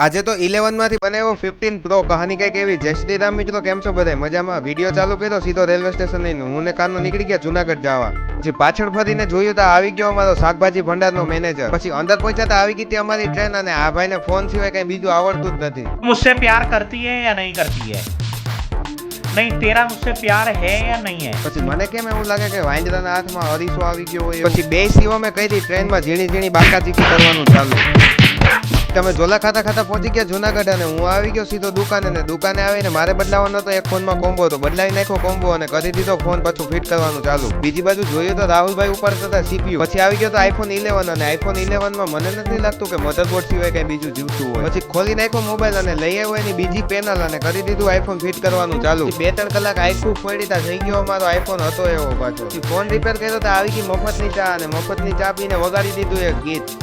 આજે તો 11 માંથી બનાવ્યો 15 પ્રો કહાની કઈક એવી. જય શ્રી રામ મિત્રો, કેમ છો બધા? મજામાં? વિડીયો ચાલુ કર્યો, સીધો રેલવે સ્ટેશન લઈને હું ને કારનો નીકળી ગયા જુનાગઢ જવા. પછી પાછળ ફરીને જોયું તો આવી ગયો અમારો શાકભાજી ભંડારનો મેનેજર. પછી અંદર પહોંચ્યા તો આવી ગઈ હતી અમારી ટ્રેન, અને આ ભાઈને ફોન સિવાય કઈ બીજું આવડતું જ નથી. मुझसे प्यार करती है या नहीं करती है? नहीं, तेरा मुझसे प्यार है या नहीं है? પછી મને કેમ એવું લાગે કે વાંદરાના હાથમાં અરીસો આવી ગયો હોય. પછી બે સીઓ મેં કહી ટ્રેનમાં ઝીણી ઝીણી બાકાચીકી કરવાનું ચાલુ. તમે ઝોલા ખાતા ખાતા પહોંચી ગયા જુનાગઢ, અને હું આવી ગયો સીધો દુકાને. ને દુકાને આવીને મારે બદલાવાનો હતો એક ફોનમાં કોમ્બો, તો બદલાવી નાખ્યો કોમ્બો અને કરી દીધો ફોન પાછું ફિટ કરવાનું ચાલુ. બીજી બાજુ જોયું તો રાહુલભાઈ ઉપાડતા હતા સીપીયુ. પછી આવી ગયો તો iPhone 11, અને iPhone 11 માં મને નથી લાગતું કે મધરબોર્ડ સિવાય કઈ બીજું જીવતું હોય. પછી ખોલી નાખ્યો મોબાઈલ અને લઈ આવ્યો એની બીજી પેનલ અને કરી દીધું iPhone ફિટ કરવાનું ચાલુ. 2-3 કલાક આખું ફોડી તા થઈ ગયો અમારો iPhone હતો એવો પાછો. ફોન રિપેર કર્યો તો આવી ગઈ મફતની ચા, અને મફતની ચા પીને વગાડી દીધું એક ગીત.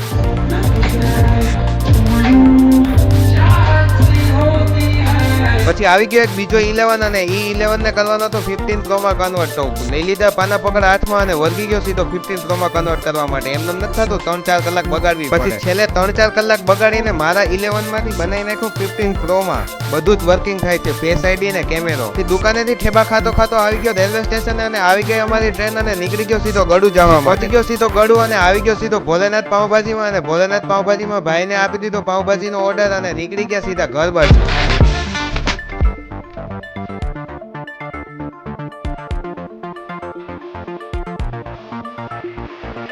પછી આવી ગયો એક બીજો 11, અને ઈ 11 ને કરવાનો તો 15 પ્રો માં કન્વર્ટ થવું. લઈ લીધા પાના પકડ હાથમાં અને વર્ગી ગયો સીધો 15 પ્રો માં કન્વર્ટ કરવા માટે. એમને નથી થતું, 3-4 કલાક બગાડવી. પછી છેલ્લે 3-4 કલાક બગાડીને મારા 11 માંથી બનાવી નાખ્યું 15 પ્રો માં. બધું જ વર્કિંગ થાય છે, ફેસ આઈડી ને કેમેરો. દુકાનેથી ઠેબા ખાતો ખાતો આવી ગયો રેલવે સ્ટેશન, અને આવી ગઈ અમારી ટ્રેન, અને નીકળી ગયો સીધો ગડુ જવા. પહોંચી ગયો સીધો ગડુ, અને આવી ગયો સીધો ભોલેનાથ પાવભાજીમાં, અને ભોલેનાથ પાવભાજીમાં ભાઈને આપી દીધો પાવભાજીનો ઓર્ડર, અને નીકળી ગયા સીધા ઘર બાજુ.